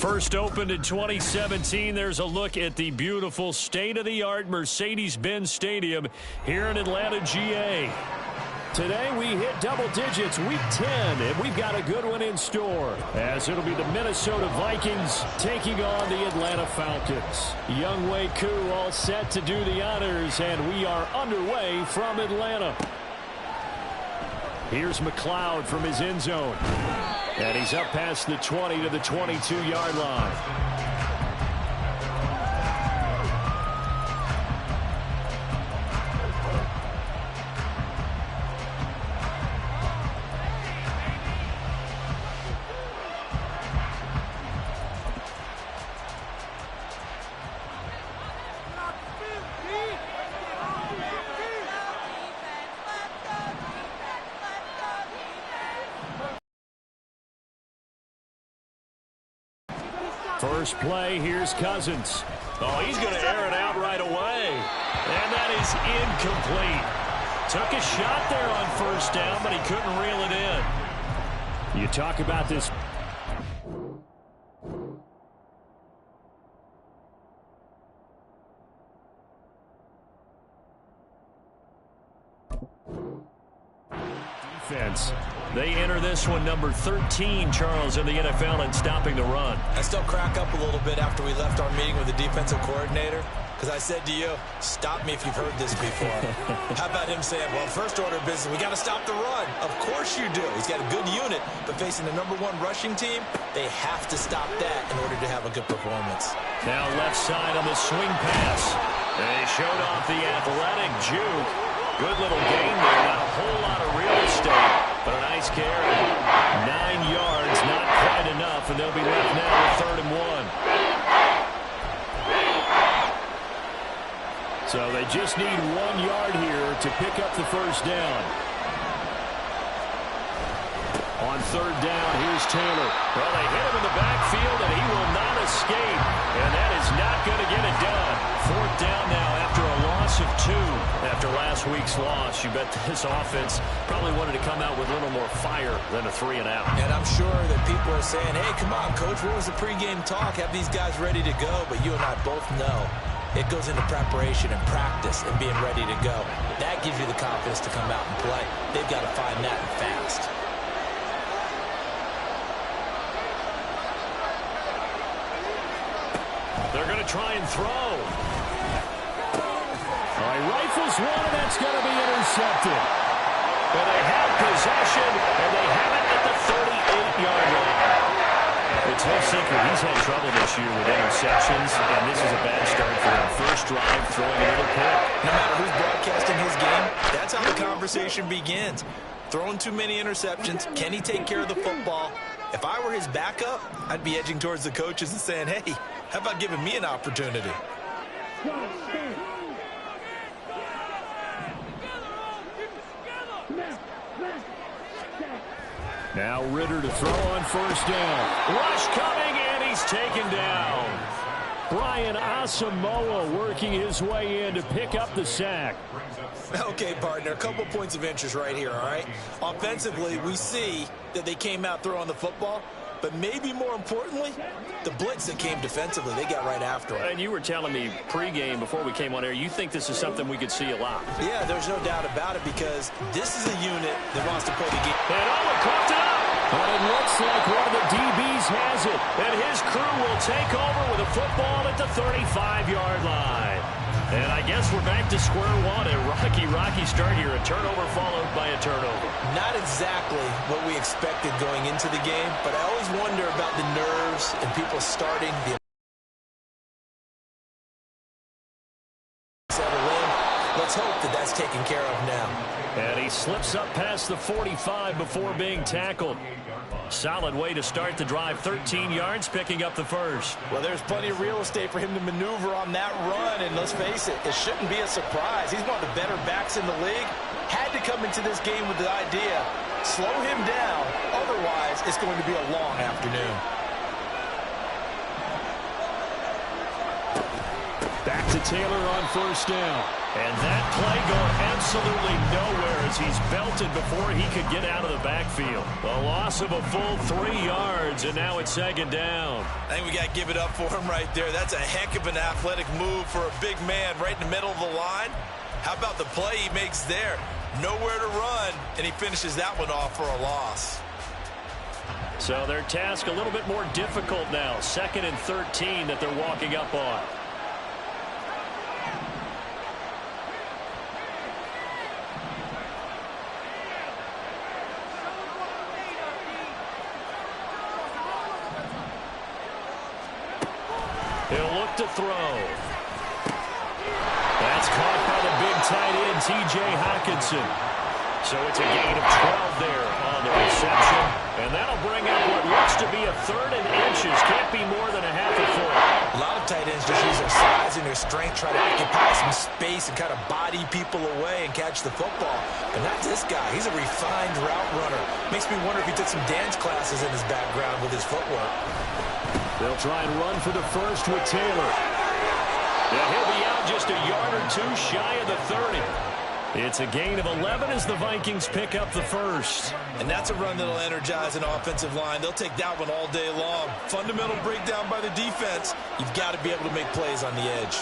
First opened in 2017, there's a look at the beautiful state-of-the-art Mercedes-Benz Stadium here in Atlanta, GA. Today we hit double digits, week 10, and we've got a good one in store, as it'll be the Minnesota Vikings taking on the Atlanta Falcons. Younghoe Koo all set to do the honors, and we are underway from Atlanta. Here's McLeod from his end zone. And he's up past the 20 to the 22-yard line. First play, here's Cousins. Oh, he's going to air it out right away. And that is incomplete. Took a shot there on first down, but he couldn't reel it in. You talk about this. Defense. They enter this one number 13, Charles, in the NFL in stopping the run. I still crack up a little bit after we left our meeting with the defensive coordinator, because I said to you, stop me if you've heard this before. How about him saying, well, first order of business, we got to stop the run. Of course you do. He's got a good unit, but facing the #1 rushing team, they have to stop that in order to have a good performance. Now left side on the swing pass. They showed off the athletic juke. Good little gain there, not a whole lot of real estate, but a nice carry. 9 yards, not quite enough, and they'll be left now with 3rd and 1. So they just need 1 yard here to pick up the first down. On 3rd down, here's Taylor. Well, they hit him in the backfield, and he will not escape, and that is not going to get it done. 4th down now after a loss of 2. After last week's loss, you bet this offense probably wanted to come out with a little more fire than a 3 and out. And I'm sure that people are saying, hey, come on, Coach, what was the pregame talk? Have these guys ready to go? But you and I both know it goes into preparation and practice and being ready to go. That gives you the confidence to come out and play. They've got to find that fast. They're going to try and throw. He rifles one, and that's going to be intercepted. But they have possession, and they have it at the 38-yard line. It's no secret he's had trouble this year with interceptions, and this is a bad start for him. First drive, throwing a little pick. No matter who's broadcasting his game, that's how the conversation begins. Throwing too many interceptions. Can he take care of the football? If I were his backup, I'd be edging towards the coaches and saying, hey, how about giving me an opportunity? Now Ritter to throw on first down. Rush coming, and he's taken down. Brian Asamoah working his way in to pick up the sack. Okay, partner, a couple points of interest right here, all right? Offensively, we see that they came out throwing the football, but maybe more importantly, the blitz that came defensively, they got right after it. And you were telling me pregame before we came on air, you think this is something we could see a lot. Yeah, there's no doubt about it, because this is a unit that wants to play the game. And coughed it up. But it looks like one of the DBs has it. And his crew will take over with a football at the 35-yard line. And I guess we're back to square one. A rocky start here. A turnover followed by a turnover. Not exactly what we expected going into the game, but I always wonder about the nerves and people starting the Let's hope that that's taken care of now. And he slips up past the 45 before being tackled. Solid way to start the drive. 13 yards, picking up the first. Well, there's plenty of real estate for him to maneuver on that run, and let's face it, it shouldn't be a surprise. He's one of the better backs in the league. Had to come into this game with the idea, slow him down, otherwise it's going to be a long afternoon. Back to Taylor on first down. And that play going absolutely nowhere as he's belted before he could get out of the backfield. A loss of a full 3 yards, and now it's second down. I think we got to give it up for him right there. That's a heck of an athletic move for a big man right in the middle of the line. How about the play he makes there? Nowhere to run, and he finishes that one off for a loss. So their task a little bit more difficult now. 2nd and 13 that they're walking up on. He'll look to throw. That's caught by the big tight end, T.J. Hockenson. So it's a gain of 12 there on the reception. And that'll bring up what looks to be a 3rd and inches. Can't be more than a half a foot. A lot of tight ends just use their size and their strength, try to occupy some space and kind of body people away and catch the football. But not this guy. He's a refined route runner. Makes me wonder if he took some dance classes in his background with his footwork. They'll try and run for the first with Taylor. Yeah, he'll be out just a yard or 2 shy of the 30. It's a gain of 11 as the Vikings pick up the first. And that's a run that'll energize an offensive line. They'll take that one all day long. Fundamental breakdown by the defense. You've got to be able to make plays on the edge.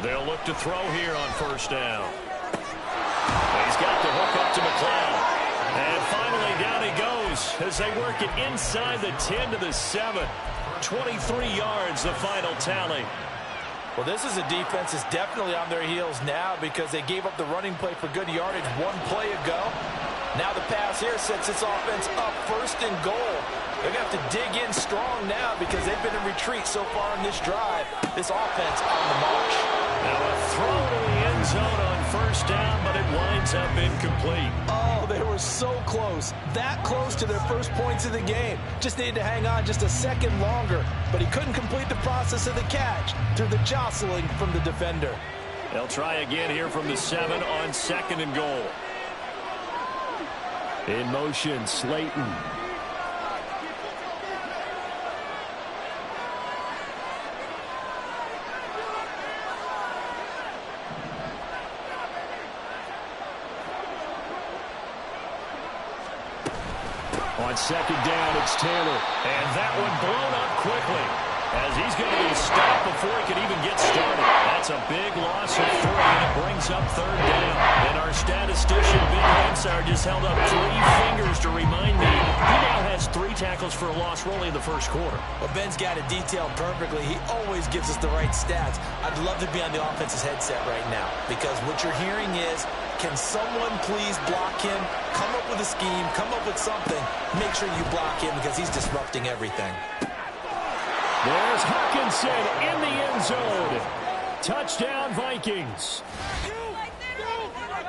They'll look to throw here on first down. He's got the hook up to McLeod. And finally down he goes as they work it inside the 10 to the 7. 23 yards the final tally. Well, this is a defense that's definitely on their heels now because they gave up the running play for good yardage 1 play ago. Now the pass here sets this offense up 1st and goal. They're going to have to dig in strong now because they've been in retreat so far in this drive. This offense on the march. Now a throw to the end zone on first down, but it winds up incomplete. Oh, they were so close. That close to their first points of the game. Just needed to hang on just a second longer, but he couldn't complete the process of the catch through the jostling from the defender. They'll try again here from the 7 on 2nd and goal. In motion, Slayton. On 2nd down, it's Taylor. And that one blown up quickly as he's going to be stopped before he can even get started. That's a big loss of 3, and it brings up 3rd down. And our statistician, Ben Hansard, just held up 3 fingers to remind me he now has 3 tackles for a loss only in the first quarter. Well, Ben's got it detailed perfectly. He always gives us the right stats. I'd love to be on the offense's headset right now because what you're hearing is, can someone please block him? Come up with a scheme. Come up with something. Make sure you block him because he's disrupting everything. There's Hockenson in the end zone. Touchdown, Vikings.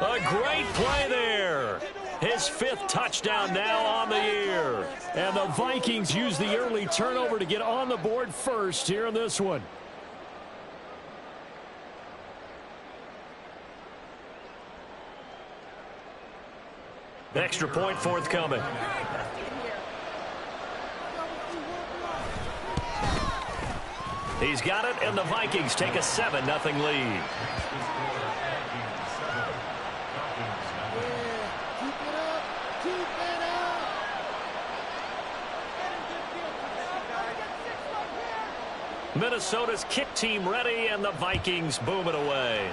A great play there. His 5th touchdown now on the year. And the Vikings use the early turnover to get on the board first here in this one. Extra point forthcoming. He's got it, and the Vikings take a 7-0 lead. Minnesota's kick team ready, and the Vikings boom it away.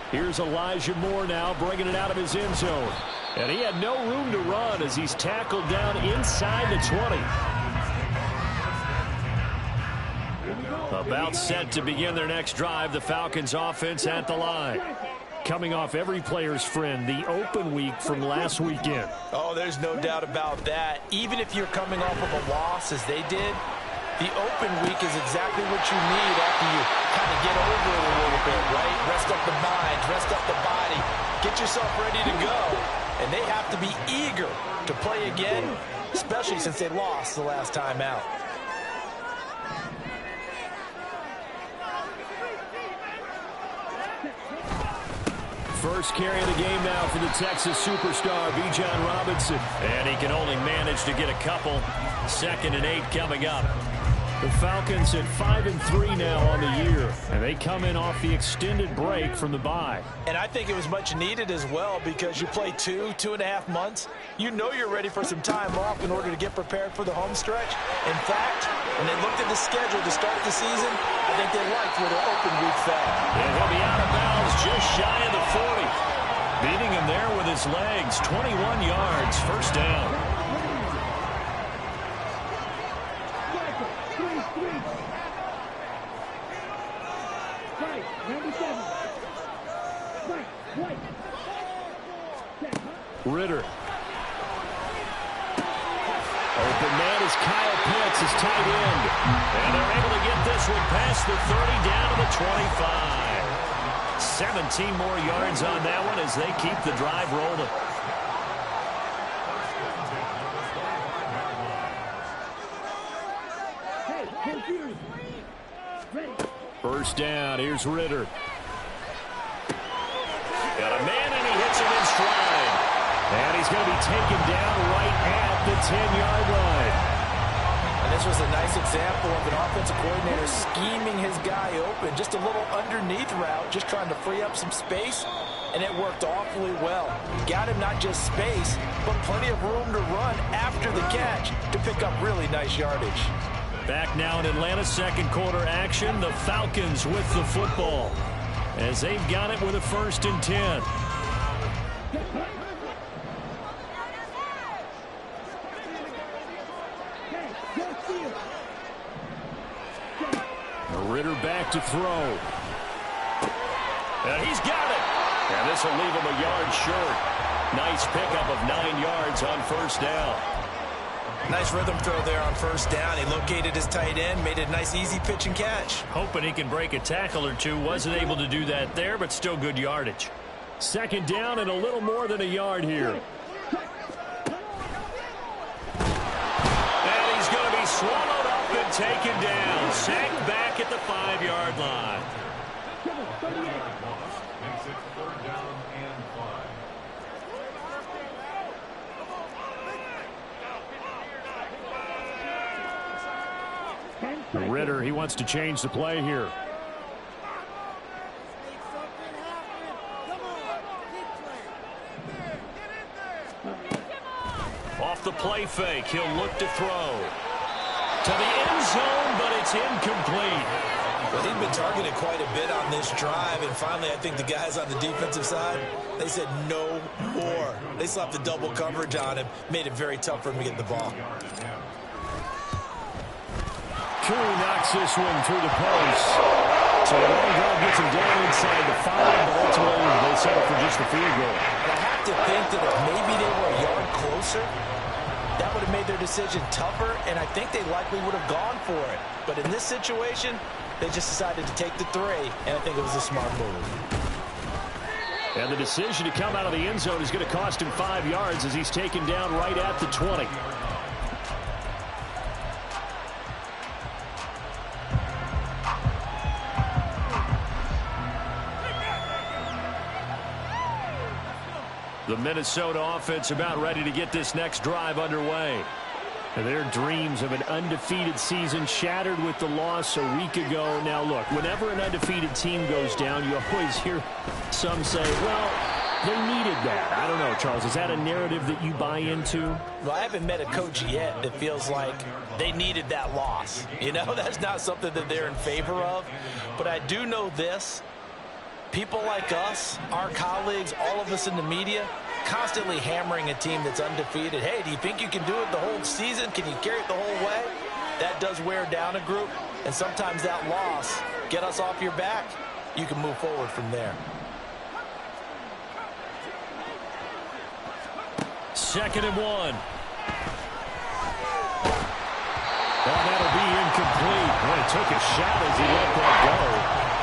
Here's Elijah Moore now bringing it out of his end zone. And he had no room to run as he's tackled down inside the 20. About set to begin their next drive, the Falcons offense at the line. Coming off every player's friend, the open week from last weekend. Oh, there's no doubt about that. Even if you're coming off of a loss as they did, the open week is exactly what you need after you kind of get over it a little bit, right? Rest up the mind, rest up the body, get yourself ready to go. And they have to be eager to play again, especially since they lost the last time out. First carry of the game now for the Texas superstar, Bijan Robinson. And he can only manage to get a couple. 2nd and 8 coming up. The Falcons at 5-3 now on the year, and they come in off the extended break from the bye. And I think it was much needed as well, because you play 2.5 months. You know you're ready for some time off in order to get prepared for the home stretch. In fact, when they looked at the schedule to start the season, I think they liked where their open week fell. And he'll be out of bounds just shy of the 40. Beating him there with his legs, 21 yards, first down. Ritter. Open man is Kyle Pitts, his tight end. And they're able to get this one past the 30 down to the 25. 17 more yards on that one as they keep the drive rolling. First down, here's Ritter. Got a man and he hits him in stride. And he's going to be taken down right at the 10-yard line. And this was a nice example of an offensive coordinator scheming his guy open. Just a little underneath route, just trying to free up some space. And it worked awfully well. Got him not just space, but plenty of room to run after the catch to pick up really nice yardage. Back now in Atlanta's second quarter action. The Falcons with the football, as they've got it with a 1st and 10. Ritter back to throw. And he's got it. And this will leave him a yard short. Nice pickup of 9 yards on first down. Nice rhythm throw there on first down. He located his tight end, made it a nice easy pitch and catch. Hoping he can break a tackle or two. Wasn't able to do that there, but still good yardage. 2nd down and a little more than a yard here. And he's going to be swallowed up and taken down. Sacked back at the 5-yard line. Ritter, he wants to change the play here. Off the play fake, he'll look to throw. To the end zone, but it's incomplete. Well, he'd been targeted quite a bit on this drive, and finally I think the guys on the defensive side, they said no more. They slapped the double coverage on him, made it very tough for him to get the ball. Curry knocks this one through the post. So the long drive gets him down inside the 5, but ultimately they settle for just the field goal. And I have to think that if maybe they were a yard closer, that would have made their decision tougher, and I think they likely would have gone for it. But in this situation, they just decided to take the 3, and I think it was a smart move. And the decision to come out of the end zone is going to cost him 5 yards as he's taken down right at the 20. The Minnesota offense about ready to get this next drive underway. And their dreams of an undefeated season shattered with the loss a week ago. Now, look, whenever an undefeated team goes down, you always hear some say, well, they needed that. I don't know, Charles. Is that a narrative that you buy into? Well, I haven't met a coach yet that feels like they needed that loss. You know, that's not something that they're in favor of. But I do know this. People like us, our colleagues, all of us in the media, constantly hammering a team that's undefeated. Hey, do you think you can do it the whole season? Can you carry it the whole way? That does wear down a group, and sometimes that loss, get us off your back, you can move forward from there. 2nd and 1. Well, that'll be incomplete. Boy, he took a shot as he let that go.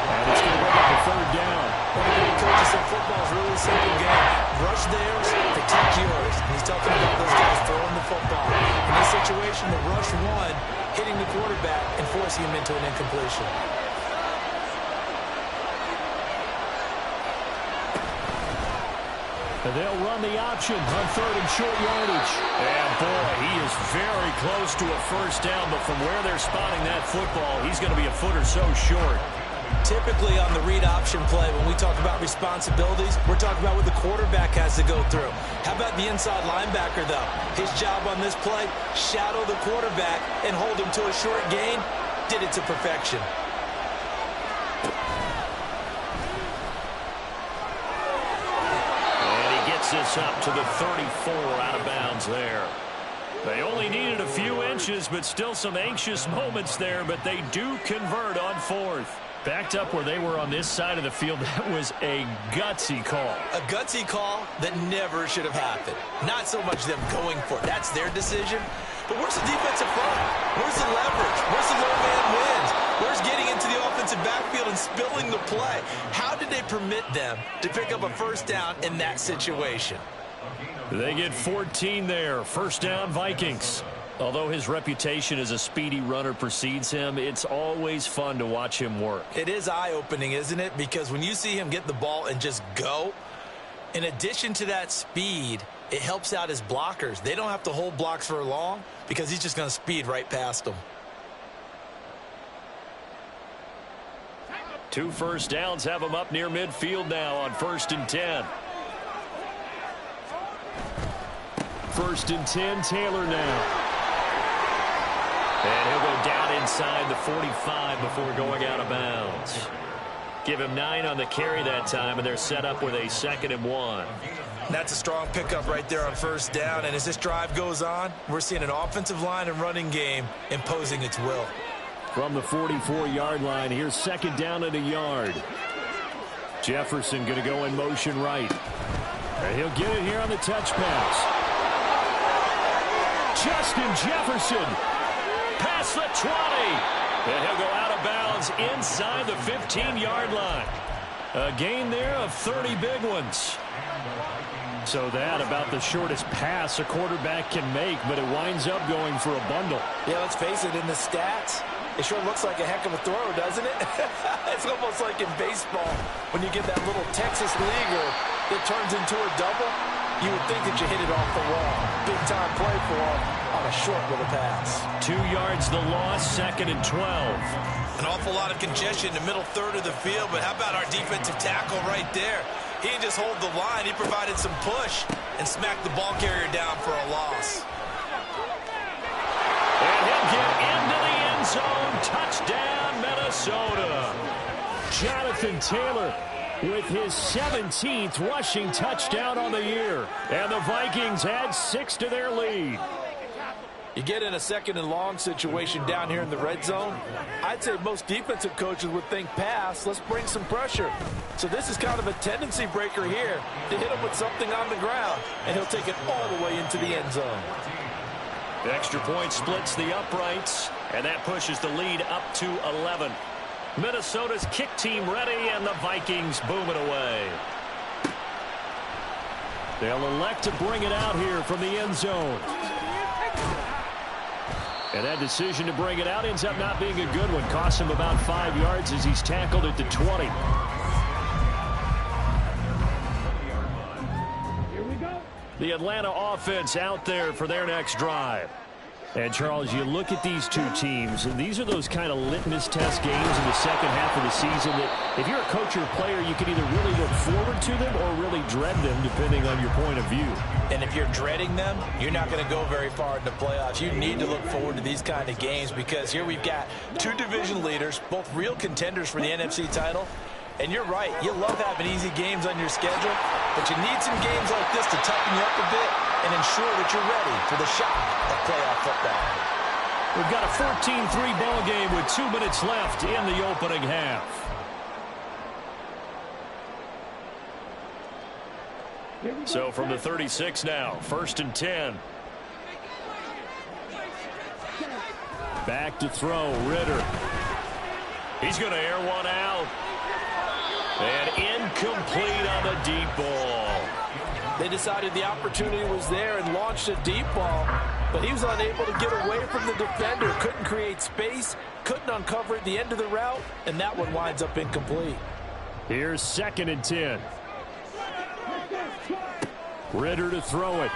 And it's going to bring up a 3rd down. One of the coaches said football is really a simple game. Rush theirs, protect yours. And he's talking about those guys throwing the football. In this situation, the rush one, hitting the quarterback and forcing him into an incompletion. And they'll run the option on 3rd and short yardage. And boy, he is very close to a first down, but from where they're spotting that football, he's going to be a foot or so short. Typically on the read option play, when we talk about responsibilities, we're talking about what the quarterback has to go through. How about the inside linebacker, though? His job on this play, shadow the quarterback and hold him to a short gain. Did it to perfection. And he gets this up to the 34 out of bounds there. They only needed a few inches, but still some anxious moments there, but they do convert on 4th. Backed up where they were on this side of the field, that was a gutsy call. A gutsy call that never should have happened. Not so much them going for it. That's their decision. But where's the defensive front? Where's the leverage? Where's the low man wins? Where's getting into the offensive backfield and spilling the play? How did they permit them to pick up a first down in that situation? They get 14 there. First down, Vikings. Although his reputation as a speedy runner precedes him, it's always fun to watch him work. It is eye-opening, isn't it? Because when you see him get the ball and just go, in addition to that speed, it helps out his blockers. They don't have to hold blocks for long because he's just going to speed right past them. 2 first downs have him up near midfield now on 1st and 10. 1st and 10, Taylor now. And he'll go down inside the 45 before going out of bounds. Give him 9 on the carry that time, and they're set up with a 2nd and 1. That's a strong pickup right there on first down. And as this drive goes on, we're seeing an offensive line and running game imposing its will. From the 44-yard line, here's 2nd down and a yard. Jefferson going to go in motion right. And he'll get it here on the touch pass. Justin Jefferson past the 20. And he'll go out of bounds inside the 15-yard line. A gain there of 30 big ones. So that about the shortest pass a quarterback can make, but it winds up going for a bundle. Yeah, let's face it, in the stats, it sure looks like a heck of a throw, doesn't it? It's almost like in baseball when you get that little Texas leaguer that turns into a double. You would think that you hit it off the wall. Big time play for him on a short little pass. 2 yards the loss, 2nd and 12. An awful lot of congestion in the middle third of the field, but how about our defensive tackle right there? He didn't just hold the line, he provided some push and smacked the ball carrier down for a loss. And he'll get into the end zone. Touchdown, Minnesota. Jonathan Taylor with his 17th rushing touchdown on the year. And the Vikings add 6 to their lead. You get in a 2nd and long situation down here in the red zone, I'd say most defensive coaches would think pass, let's bring some pressure. So this is kind of a tendency breaker here to hit him with something on the ground, and he'll take it all the way into the end zone. The extra point splits the uprights, and that pushes the lead up to 11. Minnesota's kick team ready, and the Vikings boom it away. They'll elect to bring it out here from the end zone. And that decision to bring it out ends up not being a good one. Costs him about 5 yards as he's tackled at the 20. Here we go. The Atlanta offense out there for their next drive. And, Charles, you look at these two teams, and these are those kind of litmus test games in the second half of the season that if you're a coach or a player, you can either really look forward to them or really dread them, depending on your point of view. And if you're dreading them, you're not going to go very far in the playoffs. You need to look forward to these kind of games because here we've got 2 division leaders, both real contenders for the NFC title. And you're right, you love having easy games on your schedule, but you need some games like this to toughen you up a bit and ensure that you're ready for the shock of playoff football. We've got a 14-3 ball game with 2 minutes left in the opening half. So from the 36 now, 1st and 10. Back to throw, Ritter. He's going to air one out. And incomplete on the deep ball. They decided the opportunity was there and launched a deep ball, but he was unable to get away from the defender. Couldn't create space, couldn't uncover at the end of the route, and that one winds up incomplete. Here's 2nd and 10. Ritter to throw it.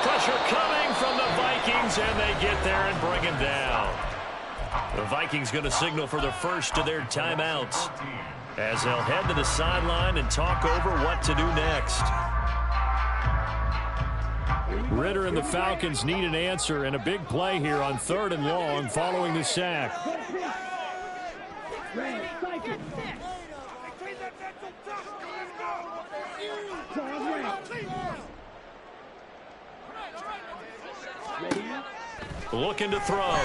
Pressure coming from the Vikings, and they get there and bring him down. The Vikings going to signal for the first of their timeouts as they'll head to the sideline and talk over what to do next. Ritter and the Falcons need an answer and a big play here on 3rd and long following the sack. Looking to throw.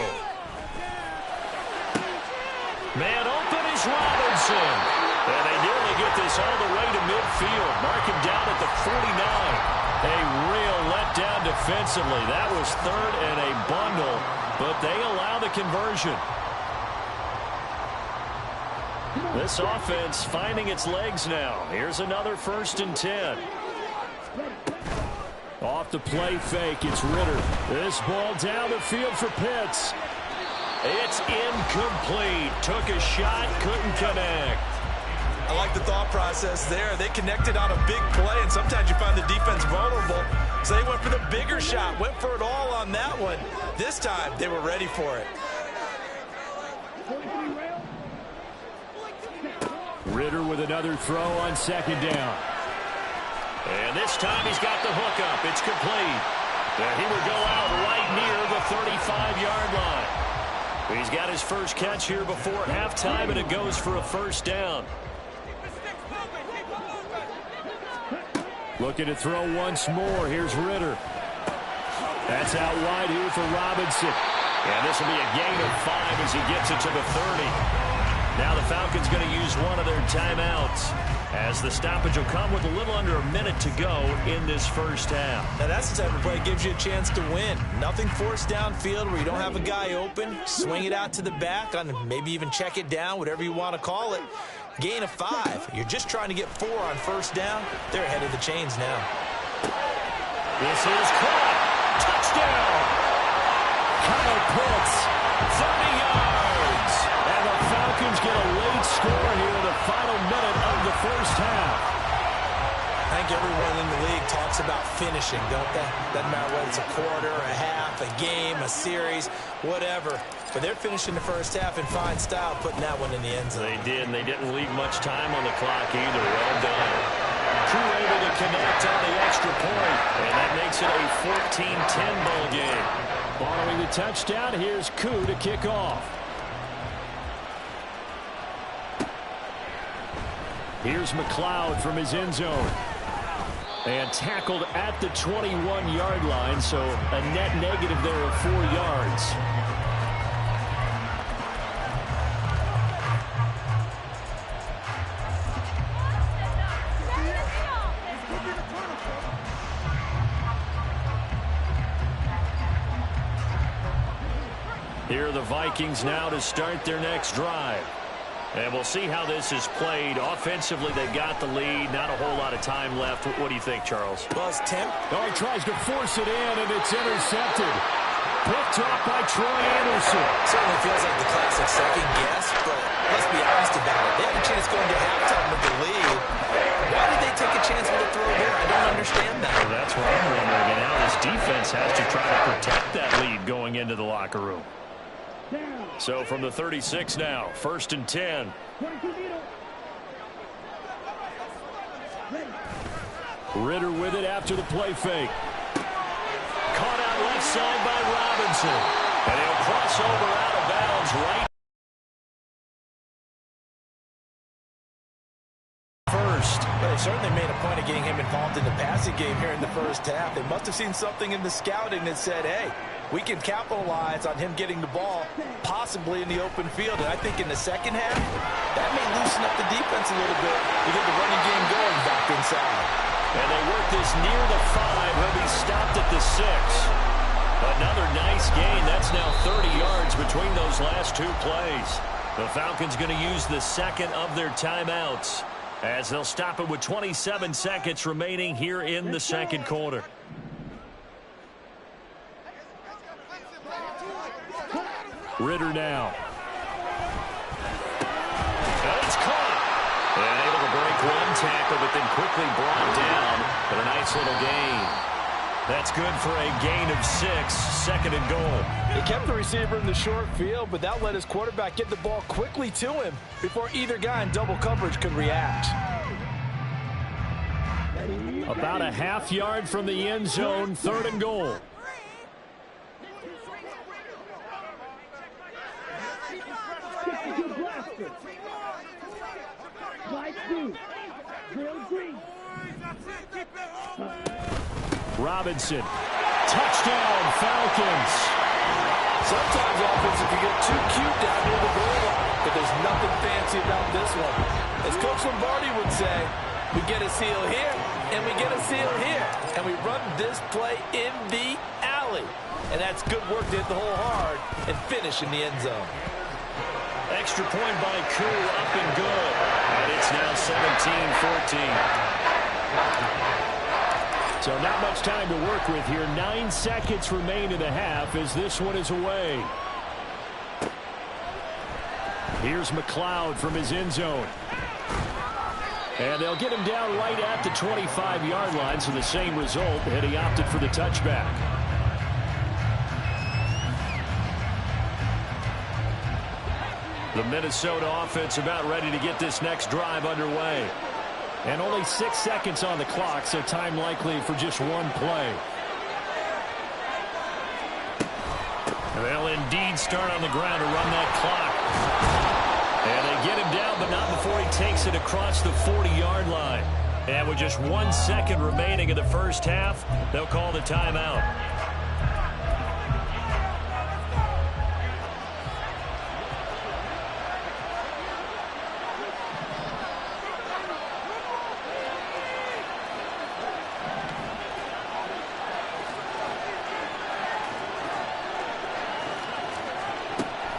Man open is Robinson. And they nearly get this all the way to midfield. Mark him down at the 49. A real letdown defensively. That was 3rd and a bundle, but they allow the conversion. This offense finding its legs now. Here's another 1st and 10. Off the play fake, it's Ritter. This ball down the field for Pitts. It's incomplete. Took a shot, couldn't connect. I like the thought process there. They connected on a big play, and sometimes you find the defense vulnerable. So they went for the bigger shot, went for it all on that one. This time, they were ready for it. Ritter with another throw on 2nd down. And this time he's got the hook up. It's complete. And he would go out right near the 35-yard line. He's got his first catch here before halftime, and it goes for a 1st down. Looking to throw once more. Here's Ritter. That's out wide here for Robinson. And this will be a gain of 5 as he gets it to the 30. Now the Falcons going to use one of their timeouts as the stoppage will come with a little under a minute to go in this first half. Now that's the type of play that gives you a chance to win. Nothing forced downfield where you don't have a guy open. Swing it out to the back, on maybe even check it down, whatever you want to call it. Gain of 5. You're just trying to get 4 on 1st down. They're ahead of the chains now. This is caught. Touchdown. Kyle Pitts, 30 yards. And the Falcons get a late score here in the final minute of the first half. I think everyone in the league talks about finishing, don't they? Doesn't matter whether it's a quarter, a half, a game, a series, whatever. But they're finishing the first half in fine style, putting that one in the end zone. They did, and they didn't leave much time on the clock either. Well done. Crew able to connect on the extra point, and that makes it a 14-10 ball game. Following the touchdown, here's Koo to kick off. Here's McLeod from his end zone. And tackled at the 21-yard line, so a net negative there of 4 yards. Here are the Vikings now to start their next drive. And we'll see how this is played. Offensively, they got the lead. Not a whole lot of time left. What do you think, Charles? Well, it's Tim. Oh, he tries to force it in, and it's intercepted. Picked off by Troy Anderson. Certainly feels like the classic second guess, but let's be honest about it. They had a chance going to halftime with the lead. Why did they take a chance with a throw here? I don't understand that. Well, that's what I'm wondering. And now this defense has to try to protect that lead going into the locker room. So from the 36 now, 1st and 10. Ritter with it after the play fake. Caught out left side by Robinson. And he'll cross over out of bounds right first. Well, they certainly made a point of getting him involved in the passing game here in the first half. They must have seen something in the scouting that said, hey, we can capitalize on him getting the ball, possibly in the open field. And I think in the second half, that may loosen up the defense a little bit to get the running game going back inside. And they work this near the 5. He'll be stopped at the 6. Another nice gain. That's now 30 yards between those last 2 plays. The Falcons going to use the second of their timeouts as they'll stop it with 27 seconds remaining here in the second quarter. Ritter now. And it's caught. And able to break tackle, but then quickly brought down. But a nice little gain. That's good for a gain of 6, second and goal. He kept the receiver in the short field, but that let his quarterback get the ball quickly to him before either guy in double coverage could react. About a half yard from the end zone, third and goal. Robinson, touchdown, Falcons. Sometimes offense can get too cute down near the goal line, but there's nothing fancy about this one. As Coach Lombardi would say, we get a seal here, and we get a seal here, and we run this play in the alley. And that's good work to hit the hole hard and finish in the end zone. Extra point by Koo, up and good. And it's now 17-14. So not much time to work with here. 9 seconds remain in the half as this one is away. Here's McLeod from his end zone. And they'll get him down right at the 25-yard line, so the same result, and he opted for the touchback. The Minnesota offense about ready to get this next drive underway. And only 6 seconds on the clock, so time likely for just one play. They'll indeed start on the ground to run that clock. And they get him down, but not before he takes it across the 40-yard line. And with just 1 second remaining in the first half, they'll call the timeout.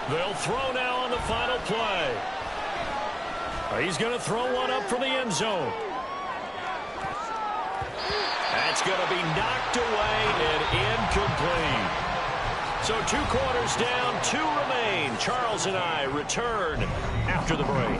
They'll throw now on the final play. He's going to throw one up from the end zone. That's going to be knocked away and incomplete. So 2 quarters down, 2 remain. Charles and I return after the break.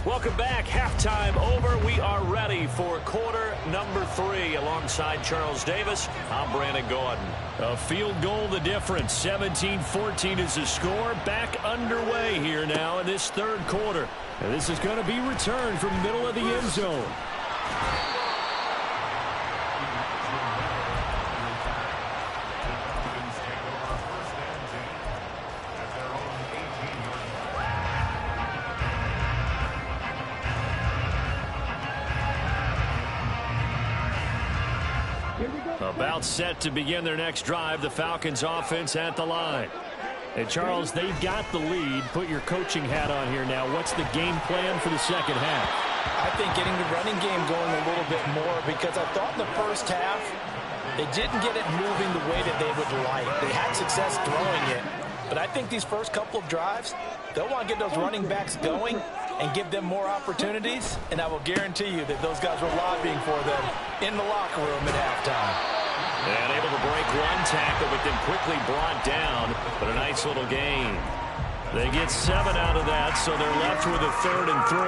Welcome back. Halftime over. We are ready for quarter number 3. Alongside Charles Davis, I'm Brandon Gordon. A field goal the difference. 17-14 is the score. Back underway here now in this third quarter. And this is going to be returned from the middle of the end zone. About set to begin their next drive, the Falcons offense at the line. And Charles, they've got the lead. Put your coaching hat on here now. What's the game plan for the second half? I think getting the running game going a little bit more, because I thought in the first half they didn't get it moving the way that they would like. They had success throwing it, but I think these first couple of drives, they'll want to get those running backs going and give them more opportunities, and I will guarantee you that those guys were lobbying for them in the locker room at halftime. And able to break one tackle, but then quickly brought down, but a nice little gain. They get 7 out of that, so they're left with a 3rd and 3.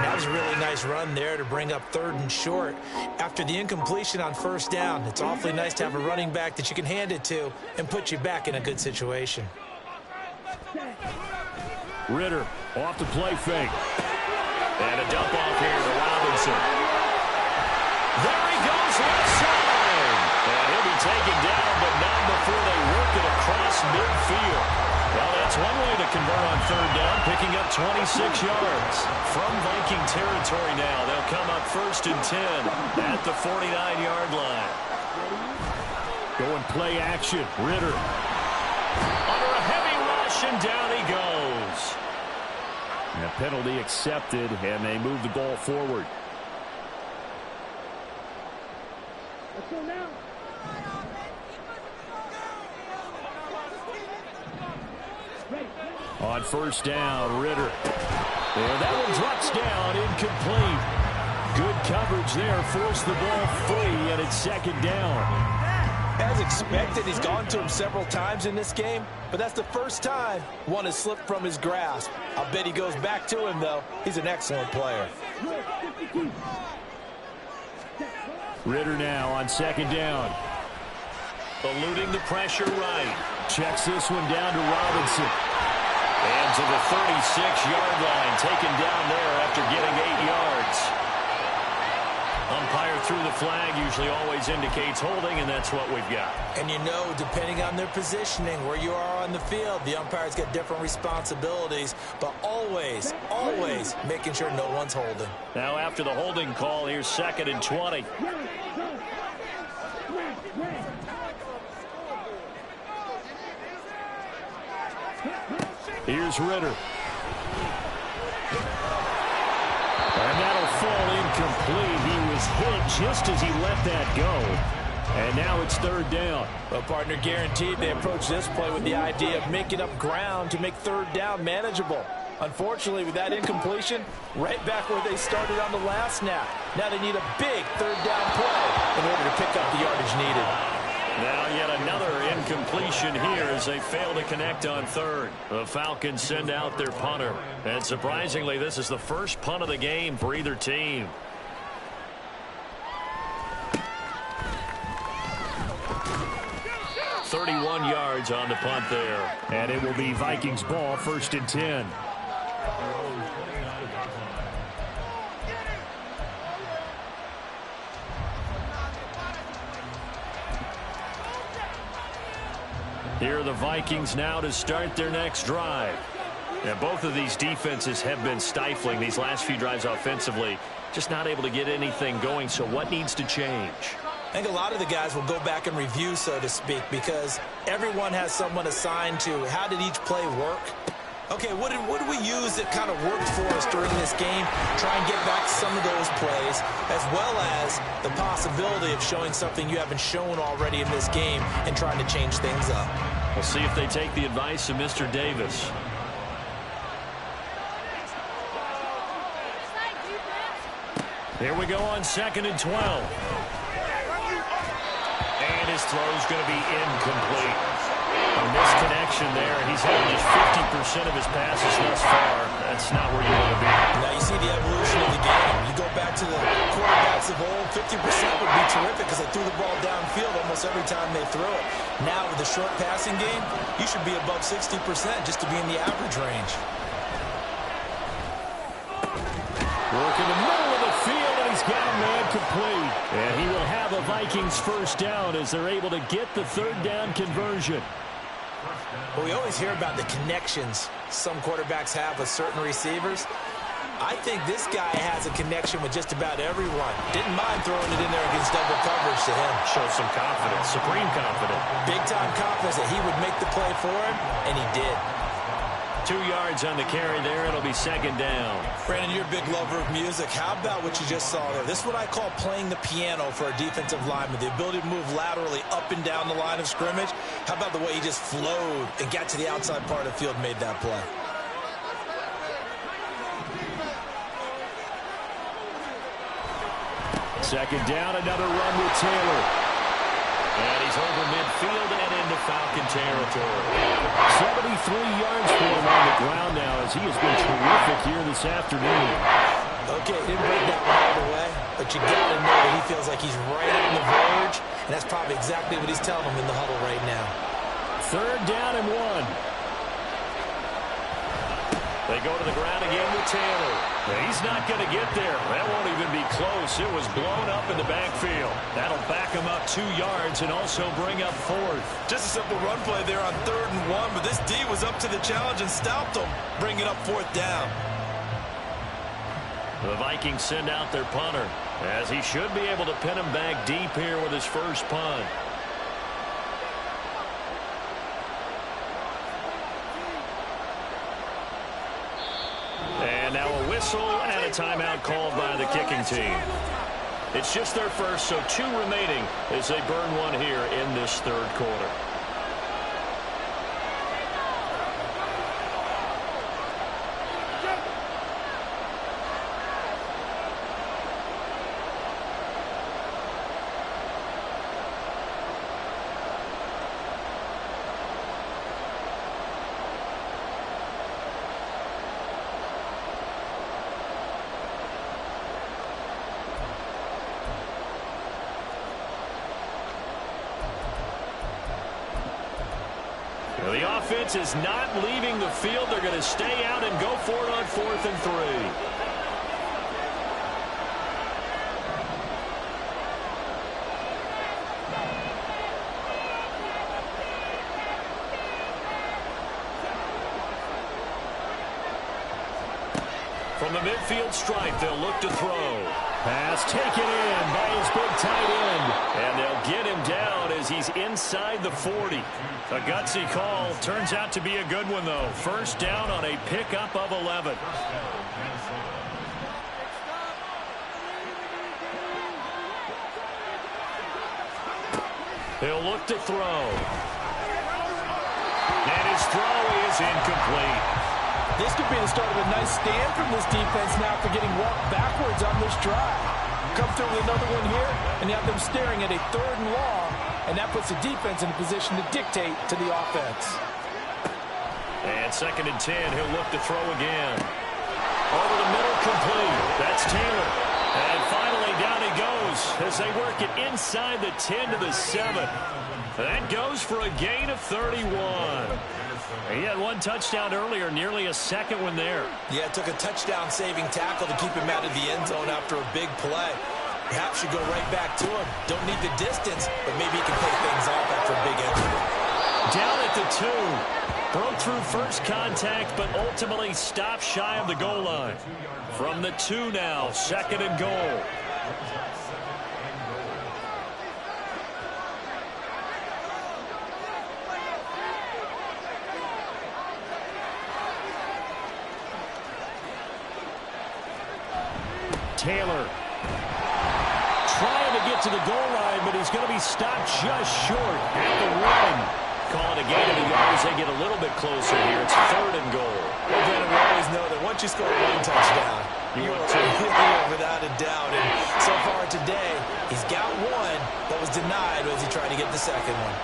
That was a really nice run there to bring up 3rd and short. After the incompletion on first down, it's awfully nice to have a running back that you can hand it to and put you back in a good situation. Ritter off the play fake. And a dump off here to Robinson. There he goes, left side. And he'll be taken down, but not before they work it across midfield. Well, that's one way to convert on 3rd down, picking up 26 yards. From Viking territory now, they'll come up 1st and 10 at the 49-yard line. Going play action, Ritter. Under a heavy rush, and down he goes. And a penalty accepted, and they move the ball forward. Let's go now. On 1st down, Ritter. And that one drops down, incomplete. Good coverage there, forced the ball free, and it's second down. As expected, he's gone to him several times in this game, but that's the first time one has slipped from his grasp. I'll bet he goes back to him, though. He's an excellent player. Ritter now on second down. Eluding the pressure right. Checks this one down to Robinson. And to the 36-yard line, taken down there after getting 8 yards. Umpire threw the flag, usually always indicates holding, and that's what we've got. And you know, depending on their positioning, where you are on the field, the umpires get different responsibilities, but always, always making sure no one's holding. Now after the holding call, here's 2nd and 20. Here's Ritter. And that'll fall incomplete. He was hit just as he let that go. And now it's 3rd down. Well, partner, guaranteed they approach this play with the idea of making up ground to make 3rd down manageable. Unfortunately, with that incompletion, right back where they started on the last snap. Now they need a big 3rd down play in order to pick up the yardage needed. Now yet another incompletion here as they fail to connect on 3rd. The Falcons send out their punter. And surprisingly, this is the first punt of the game for either team. .31 yards on the punt there. And it will be Vikings ball, 1st and 10. Here are the Vikings now to start their next drive. And both of these defenses have been stifling these last few drives offensively. Just not able to get anything going, so what needs to change? I think a lot of the guys will go back and review, so to speak, because everyone has someone assigned to how did each play work. Okay, what did we use that kind of worked for us during this game? Try and get back some of those plays, as well as the possibility of showing something you haven't shown already in this game and trying to change things up. We'll see if they take the advice of Mr. Davis. Here we go on 2nd and 12. And his throw's going to be incomplete. A misconnection there, and he's had just 50% of his passes thus far. That's not where you want to be. Now you see the evolution of the game. You go back to the quarterbacks of old, 50% would be terrific because they threw the ball downfield almost every time they threw it. Now with the short passing game, you should be above 60% just to be in the average range. Work in the middle of the field, and he's got a man complete. And he will have a Vikings 1st down as they're able to get the 3rd down conversion. Well, we always hear about the connections some quarterbacks have with certain receivers. I think this guy has a connection with just about everyone. Didn't mind throwing it in there against double coverage to him. Shows some confidence, supreme confidence. Big-time confidence that he would make the play for him, and he did. 2 yards on the carry there. It'll be 2nd down. Brandon, you're a big lover of music. How about what you just saw there? This is what I call playing the piano for a defensive lineman. The ability to move laterally up and down the line of scrimmage. How about the way he just flowed and got to the outside part of the field and made that play? Second down, another run with Taylor. And he's over midfield and into Falcon territory. 73 yards for him on the ground now as he has been terrific here this afternoon. Okay, didn't break that one all the way, but you got to know that he feels like he's right on the verge, and that's probably exactly what he's telling him in the huddle right now. 3rd down and 1. They go to the ground again with Taylor. He's not going to get there. That won't even be close. It was blown up in the backfield. That'll back him up 2 yards and also bring up 4th. Just a simple run play there on 3rd and 1, but this D was up to the challenge and stopped him, bringing up 4th down. The Vikings send out their punter, as he should be able to pin him back deep here with his first punt. And now a whistle and a timeout called by the kicking team. It's just their first, so 2 remaining as they burn one here in this 3rd quarter. defense is not leaving the field. They're going to stay out and go for it on 4th and 3. From the midfield stripe, they'll look to throw. Pass taken in by his big tight end. And they'll get him down as he's inside the 40. A gutsy call. Turns out to be a good one, though. First down on a pickup of 11. He'll look to throw. And his throw is incomplete. This could be the start of a nice stand from this defense now after getting walked backwards on this drive. Come through with another one here, and you have them staring at a 3rd and long, and that puts the defense in a position to dictate to the offense. And 2nd and 10, he'll look to throw again. Over the middle, complete. That's Taylor. And finally, down he goes as they work it inside the 10 to the 7. That goes for a gain of 31. He had one touchdown earlier, nearly a second one there. Yeah, it took a touchdown-saving tackle to keep him out of the end zone after a big play. Perhaps should go right back to him. Don't need the distance, but maybe he can pay things off after a big entry. Down at the 2. Broke through first contact, but ultimately stopped shy of the goal line. From the 2 now, 2nd and goal. Taylor trying to get to the goal line, but he's going to be stopped just short at the 1. Call it a gain of the yards. They get a little bit closer here. It's 3rd and goal. Well, Brandon, we always know that once you score 1 touchdown, you are here without a doubt. And so far today, he's got 1 that was denied as he tried to get the 2nd one.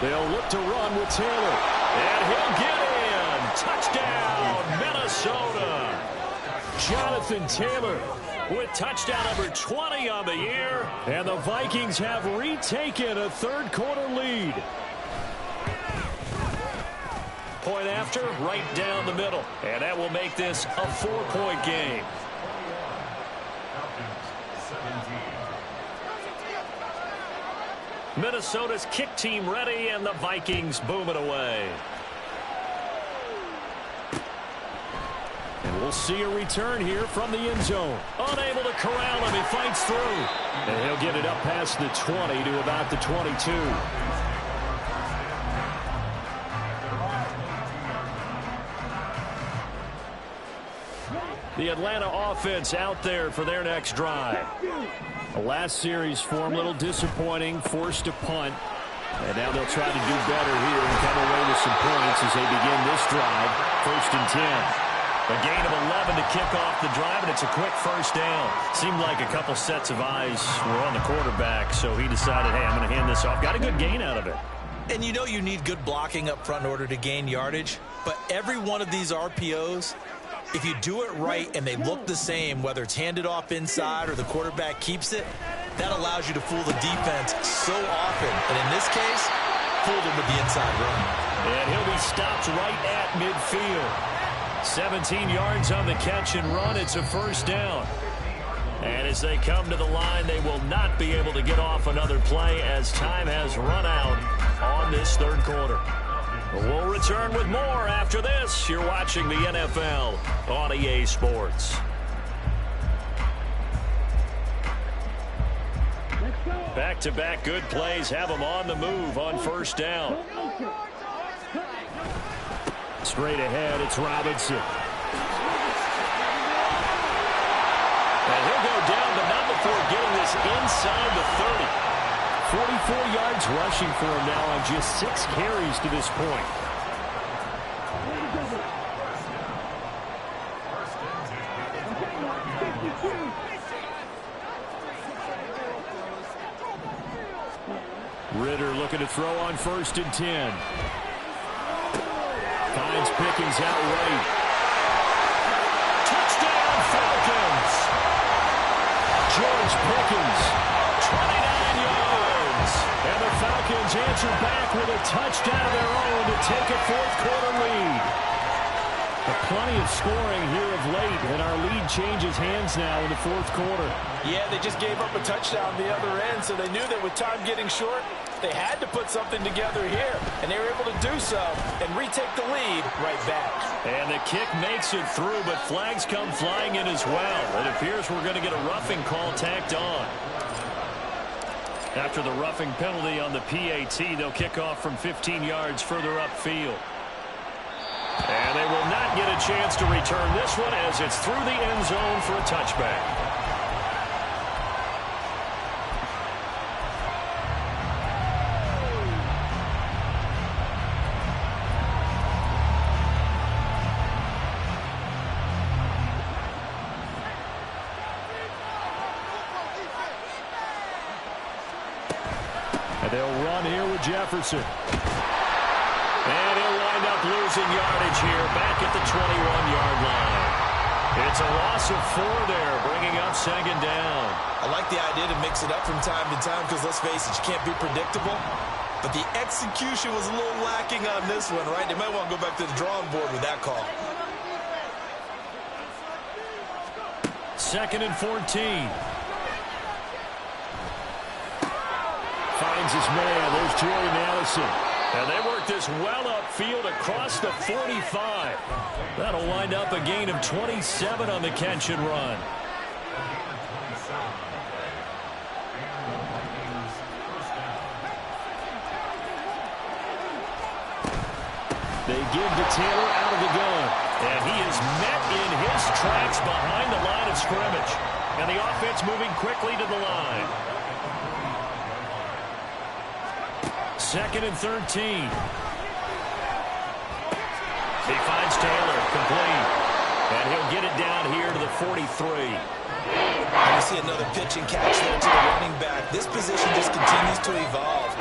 They'll look to run with Taylor. And he'll get in. Touchdown, Minnesota. Jonathan Taylor with touchdown number 20 on the year. And the Vikings have retaken a 3rd quarter lead. Point after, right down the middle. And that will make this a 4-point game. Minnesota's kick team ready, and the Vikings boom it away. And we'll see a return here from the end zone. Unable to corral him, he fights through. And he'll get it up past the 20 to about the 22. The Atlanta offense out there for their next drive. The last series for him, a little disappointing, forced a punt. And now they'll try to do better here and come away with some points as they begin this drive. 1st and 10. A gain of 11 to kick off the drive, and it's a quick first down. Seemed like a couple sets of eyes were on the quarterback, so he decided, hey, I'm going to hand this off. Got a good gain out of it. And you know you need good blocking up front in order to gain yardage, but every one of these RPOs, if you do it right and they look the same, whether it's handed off inside or the quarterback keeps it, that allows you to fool the defense so often. And in this case, fooled him with the inside run. And he'll be stopped right at midfield. 17 yards on the catch and run. It's a first down. And as they come to the line, they will not be able to get off another play as time has run out on this 3rd quarter. We'll return with more after this. You're watching the NFL on EA Sports. Back-to-back good plays have them on the move on first down. Straight ahead, it's Robinson. And he'll go down, but not before getting this inside the 30. 44 yards rushing for him now on just 6 carries to this point. Ritter looking to throw on 1st and 10. Finds Pickens out right. Touchdown, Falcons! George Pickens. 29 yards. And the Falcons answer back with a touchdown of their own to take a fourth-quarter lead. But plenty of scoring here of late, and our lead changes hands now in the fourth quarter. Yeah, they just gave up a touchdown the other end, so they knew that with time getting short, they had to put something together here, and they were able to do so and retake the lead right back. And the kick makes it through, but flags come flying in as well. It appears we're going to get a roughing call tacked on. After the roughing penalty on the PAT, they'll kick off from 15 yards further upfield. And they will not get a chance to return this one as it's through the end zone for a touchback. And they'll run here with Jefferson. And he'll wind up losing yardage here back at the 21-yard line. It's a loss of 4 there, bringing up second down. I like the idea to mix it up from time to time because, let's face it, you can't be predictable. But the execution was a little lacking on this one, right? They might want to go back to the drawing board with that call. 2nd and 14. Finds his man. There's Jordy Madison. And they work this well upfield across the 45. That'll wind up a gain of 27 on the catch and run. They give to Taylor out of the gun. And he is met in his tracks behind the line of scrimmage. And the offense moving quickly to the line. 2nd and 13. He finds Taylor, complete. And he'll get it down here to the 43. And you see another pitch and catch there to the running back. This position just continues to evolve.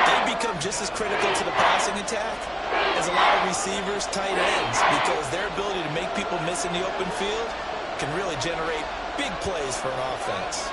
They become just as critical to the passing attack as a lot of receivers, tight ends, because their ability to make people miss in the open field can really generate big plays for an offense.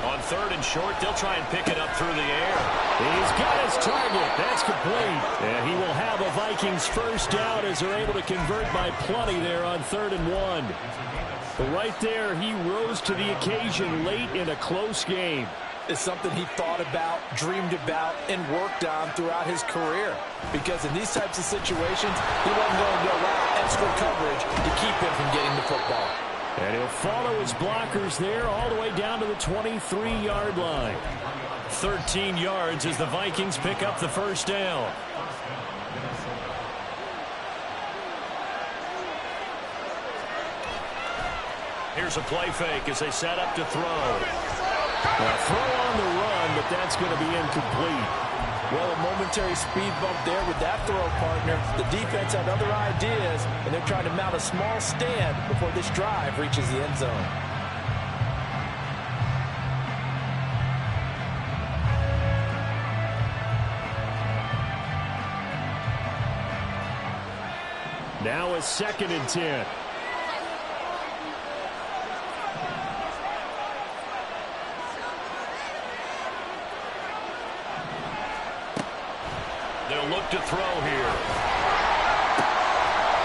On 3rd and short, they'll try and pick it up through the air. He's got his target. That's complete. And he will have a Vikings first down as they're able to convert by plenty there on 3rd and 1. But right there, he rose to the occasion late in a close game. It's something he thought about, dreamed about, and worked on throughout his career. Because in these types of situations, he wasn't going to allow extra coverage to keep him from getting the football. And he'll follow his blockers there all the way down to the 23-yard line. 13 yards as the Vikings pick up the first down. Here's a play fake as they set up to throw. A throw on the run, but that's going to be incomplete. Well, a momentary speed bump there with that throw, partner. The defense had other ideas, and they're trying to mount a small stand before this drive reaches the end zone. Now a 2nd and 10. They'll look to throw here.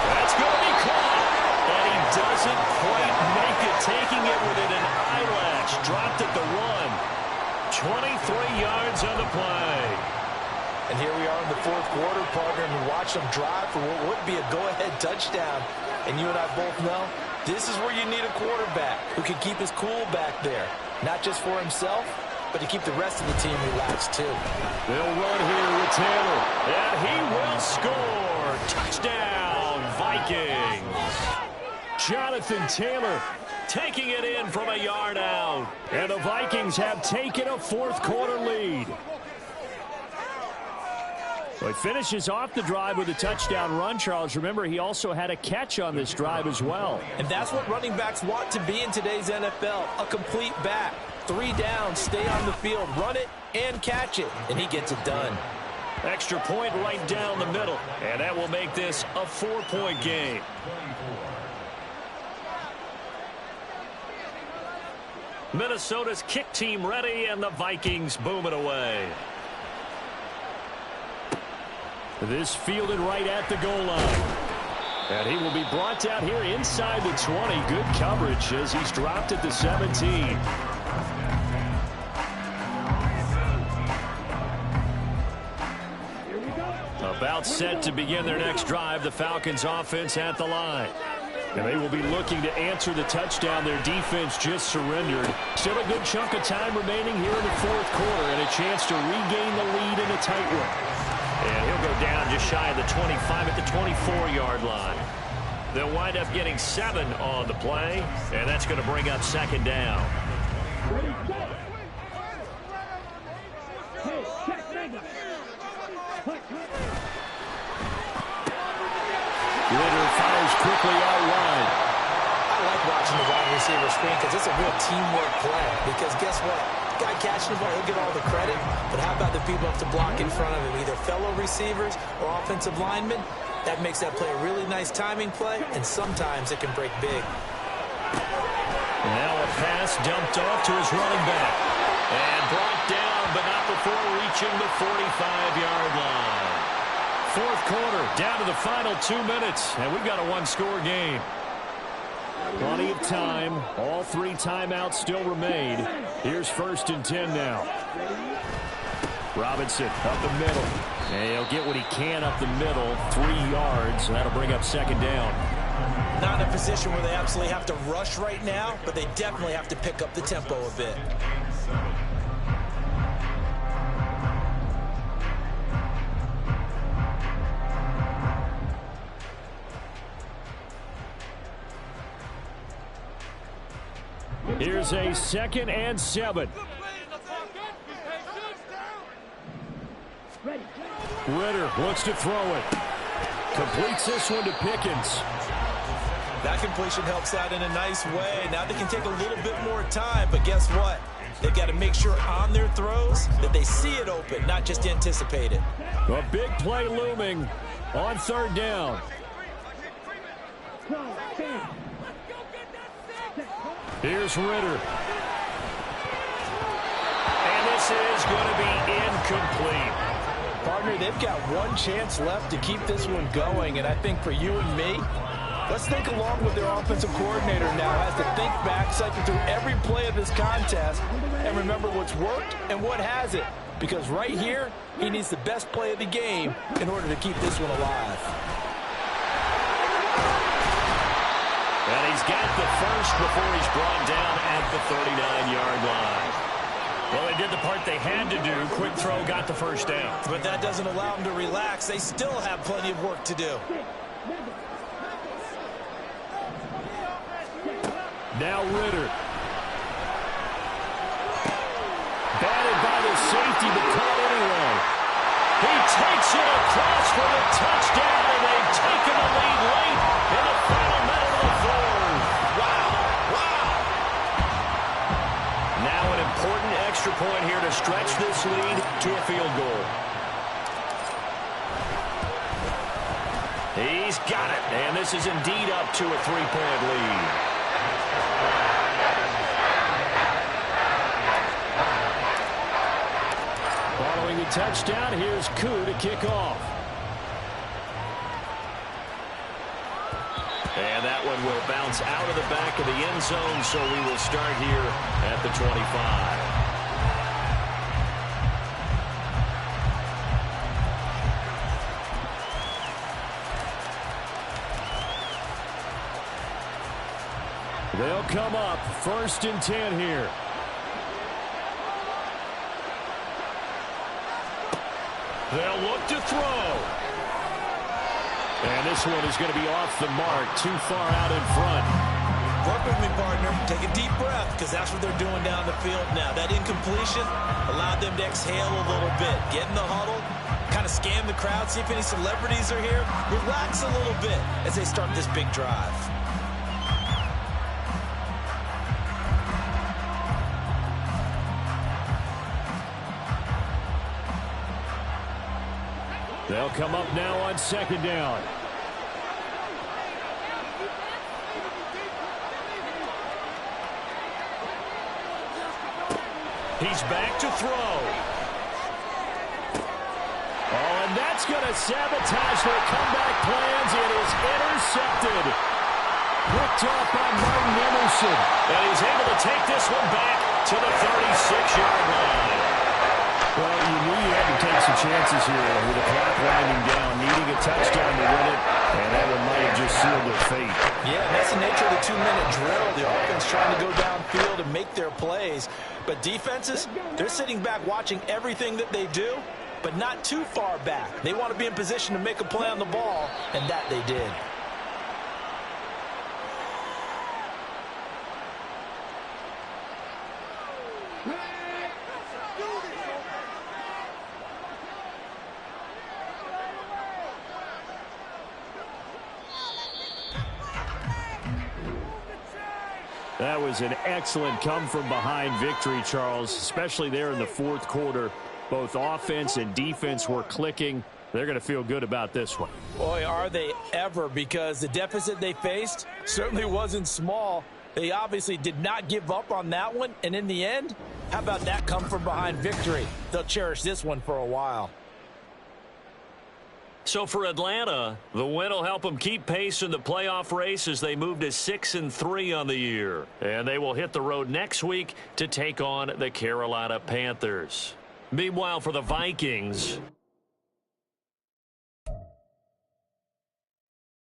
That's going to be caught. And he doesn't quite make it, taking it within an eyelash. Dropped at the run. 23 yards on the play. And here we are in the fourth quarter, partner, and watch them drive for what would be a go-ahead touchdown. And you and I both know this is where you need a quarterback who can keep his cool back there. Not just for himself, but to keep the rest of the team relaxed, too. They'll run here with Taylor. And he will score. Touchdown, Vikings. Jonathan Taylor taking it in from a yard out. And the Vikings have taken a fourth-quarter lead. Well, he finishes off the drive with a touchdown run, Charles. Remember, he also had a catch on this drive as well. And that's what running backs want to be in today's NFL, a complete back. 3 down, stay on the field, run it, and catch it, and he gets it done. Extra point right down the middle, and that will make this a 4-point game. Minnesota's kick team ready, and the Vikings boom it away. This fielded right at the goal line. And he will be brought down here inside the 20. Good coverage as he's dropped at the 17. About set to begin their next drive. The Falcons offense at the line. And they will be looking to answer the touchdown their defense just surrendered. Still a good chunk of time remaining here in the fourth quarter and a chance to regain the lead in a tight one. And he'll go down just shy of the 25 at the 24-yard line. They'll wind up getting 7 on the play, and that's going to bring up second down. Ritter fires quickly out wide. I like watching the wide receiver screen because it's a real teamwork play. Because guess what? The guy catching the ball, he'll get all the credit. But how about the people up to block in front of him, either fellow receivers or offensive linemen? That makes that play a really nice timing play, and sometimes it can break big. Now a pass dumped off to his running back. And brought down, but not before reaching the 45-yard line. Fourth quarter, down to the final 2 minutes, and we've got a one-score game. Plenty of time. All 3 timeouts still remain. Here's 1st and 10 now. Robinson up the middle. And he'll get what he can up the middle, 3 yards, and that'll bring up second down. Not in a position where they absolutely have to rush right now, but they definitely have to pick up the tempo a bit. Here's a 2nd and 7. Ritter looks to throw it. Completes this one to Pickens. That completion helps out in a nice way. Now they can take a little bit more time, but guess what? They've got to make sure on their throws that they see it open, not just anticipate it. A big play looming on 3rd down. Here's Ritter. And this is going to be incomplete. Partner, they've got one chance left to keep this one going, and I think for you and me, let's think along with their offensive coordinator now has to think back, cycle through every play of this contest, and remember what's worked and what hasn't. Because right here, he needs the best play of the game in order to keep this one alive. And he's got the first before he's brought down at the 39-yard line. Well, they did the part they had to do. Quick throw, got the first down. But that doesn't allow them to relax. They still have plenty of work to do. Now Ritter. Batted by the safety, but caught anyway. He takes it across for the touchdown, and they've taken the lead late in the final minute of the fourth. Wow, wow. Now an important extra point here to stretch this lead to a field goal. He's got it, and this is indeed up to a 3-point lead. Following the touchdown, here's Koo to kick off. And that one will bounce out of the back of the end zone, so we will start here at the 25. They'll come up 1st and 10 here. They'll look to throw. And this one is going to be off the mark, too far out in front. Work with me, partner. Take a deep breath, because that's what they're doing down the field now. That incompletion allowed them to exhale a little bit. Get in the huddle, kind of scan the crowd, see if any celebrities are here. Relax a little bit as they start this big drive. They'll come up now on second down. He's back to throw. Oh, and that's going to sabotage their comeback plans. It is intercepted. Picked off by Martin Emerson. And he's able to take this one back to the 36-yard line. Well, you knew you had to take some chances here with the clock winding down, needing a touchdown to win it, and that one might have just sealed their fate. Yeah, that's the nature of the 2-minute drill. The offense trying to go downfield and make their plays. But defenses, they're sitting back watching everything that they do, but not too far back. They want to be in position to make a play on the ball, and that they did. That was an excellent come-from-behind victory, Charles, especially there in the fourth quarter. Both offense and defense were clicking. They're going to feel good about this one. Boy, are they ever, because the deficit they faced certainly wasn't small. They obviously did not give up on that one, and in the end, how about that come-from-behind victory? They'll cherish this one for a while. So for Atlanta, the win will help them keep pace in the playoff race as they move to 6-3 on the year. And they will hit the road next week to take on the Carolina Panthers. Meanwhile, for the Vikings,